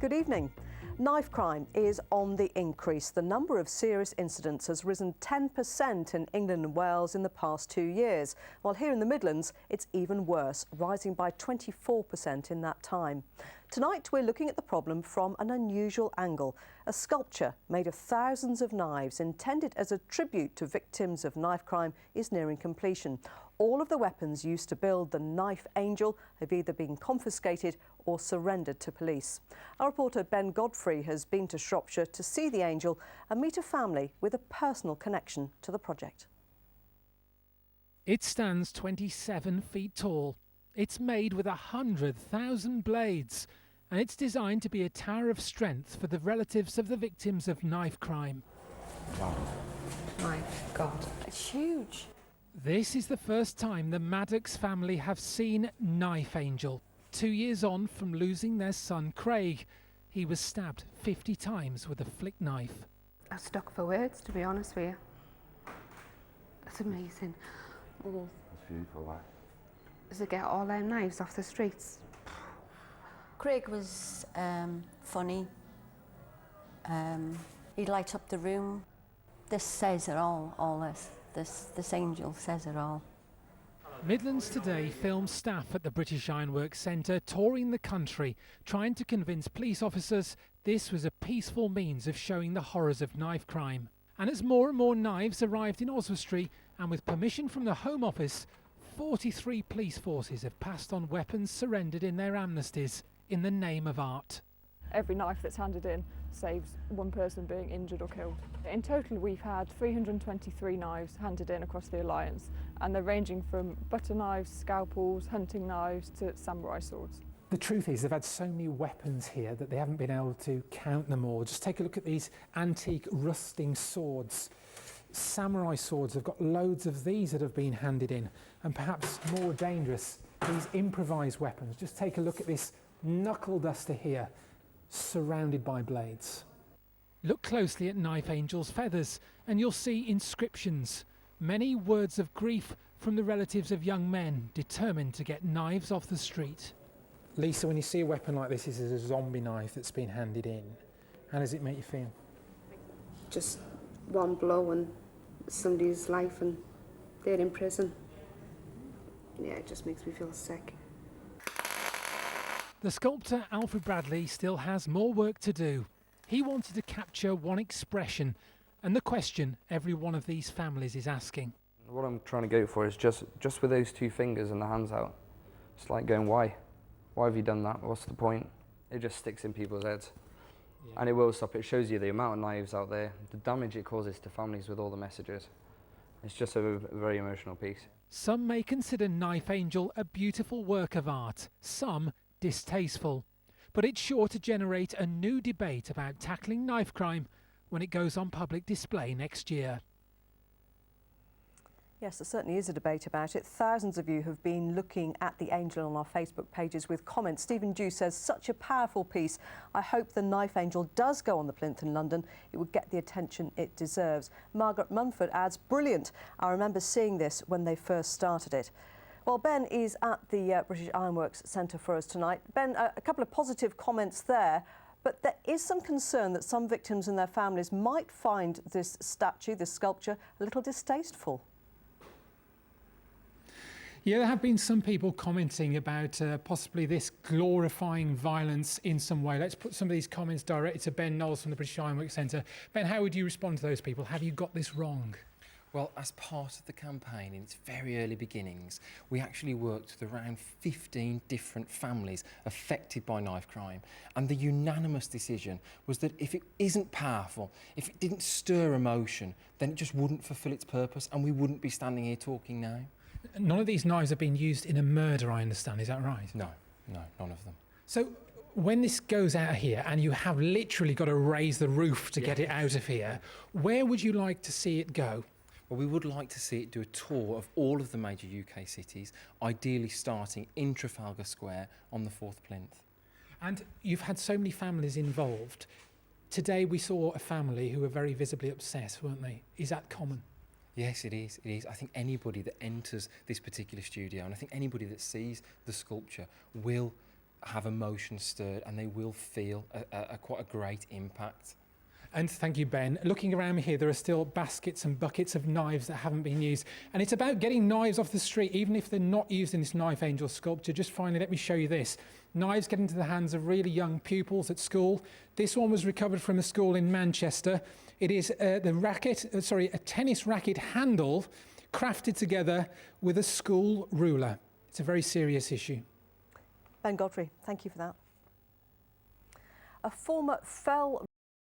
Good evening. Knife crime is on the increase. The number of serious incidents has risen 10% in England and Wales in the past 2 years, while here in the Midlands it's even worse, rising by 24% in that time. Tonight we're looking at the problem from an unusual angle. A sculpture made of thousands of knives intended as a tribute to victims of knife crime is nearing completion. All of the weapons used to build the knife angel have either been confiscated or surrendered to police. Our reporter Ben Godfrey has been to Shropshire to see the angel and meet a family with a personal connection to the project. It stands 27 feet tall. It's made with 100,000 blades, and it's designed to be a tower of strength for the relatives of the victims of knife crime. Wow. My God, it's huge. This is the first time the Maddox family have seen Knife Angel. 2 years on from losing their son Craig. He was stabbed 50 times with a flick knife. I'm stuck for words, to be honest with you. That's amazing. Oh. That's beautiful, right? Does it get all their knives off the streets? Craig was funny. He'd light up the room. This says it all this angel says it all. Midlands Today filmed staff at the British Ironworks Centre touring the country, trying to convince police officers this was a peaceful means of showing the horrors of knife crime. And as more and more knives arrived in Oswestry, and with permission from the Home Office, 43 police forces have passed on weapons surrendered in their amnesties in the name of art. Every knife that's handed in saves one person being injured or killed. In total, we've had 323 knives handed in across the Alliance, and they're ranging from butter knives, scalpels, hunting knives to samurai swords. The truth is they've had so many weapons here that they haven't been able to count them all. Just take a look at these antique rusting swords. Samurai swords have got loads of these that have been handed in, and perhaps more dangerous, these improvised weapons. Just take a look at this knuckle duster here, surrounded by blades. Look closely at Knife Angel's feathers and you'll see inscriptions, many words of grief from the relatives of young men determined to get knives off the street. Lisa, when you see a weapon like this, this is a zombie knife that's been handed in. How does it make you feel? Just one blow and somebody's life and they're in prison. Yeah, it just makes me feel sick. The sculptor Alfred Bradley still has more work to do. He wanted to capture one expression and the question every one of these families is asking. What I'm trying to go for is just with those two fingers and the hands out. It's like going, why? Why have you done that? What's the point? It just sticks in people's heads. Yeah. And it will stop. It shows you the amount of knives out there, the damage it causes to families with all the messages. It's just a very emotional piece. Some may consider Knife Angel a beautiful work of art, some distasteful. But it's sure to generate a new debate about tackling knife crime when it goes on public display next year. Yes, there certainly is a debate about it. Thousands of you have been looking at the angel on our Facebook pages with comments. Stephen Dew says, such a powerful piece. I hope the Knife Angel does go on the plinth in London. It would get the attention it deserves. Margaret Munford adds, brilliant. I remember seeing this when they first started it. Well, Ben is at the British Ironworks Centre for us tonight. Ben, a couple of positive comments there, but there is some concern that some victims and their families might find this statue, this sculpture, a little distasteful. Yeah, there have been some people commenting about possibly this glorifying violence in some way. Let's put some of these comments directed to Ben Knowles from the British Ironworks Centre. Ben, how would you respond to those people? Have you got this wrong? Well, as part of the campaign in its very early beginnings, we actually worked with around 15 different families affected by knife crime. And the unanimous decision was that if it isn't powerful, if it didn't stir emotion, then it just wouldn't fulfil its purpose and we wouldn't be standing here talking now. None of these knives have been used in a murder, I understand, is that right? No, none of them. So when this goes out here and you have literally got to raise the roof to get it out of here, where would you like to see it go? Well, we would like to see it do a tour of all of the major UK cities, ideally starting in Trafalgar Square on the 4th plinth. And you've had so many families involved. Today we saw a family who were very visibly upset, weren't they? Is that common? Yes, it is. It is. I think anybody that enters this particular studio, and I think anybody that sees the sculpture will have emotions stirred, and they will feel quite a great impact. And thank you, Ben. Looking around me here, there are still baskets and buckets of knives that haven't been used. And it's about getting knives off the street, even if they're not used in this knife angel sculpture. Just finally, let me show you this. Knives get into the hands of really young pupils at school. This one was recovered from a school in Manchester. It is a tennis racket handle crafted together with a school ruler. It's a very serious issue. Ben Godfrey, thank you for that. A former fell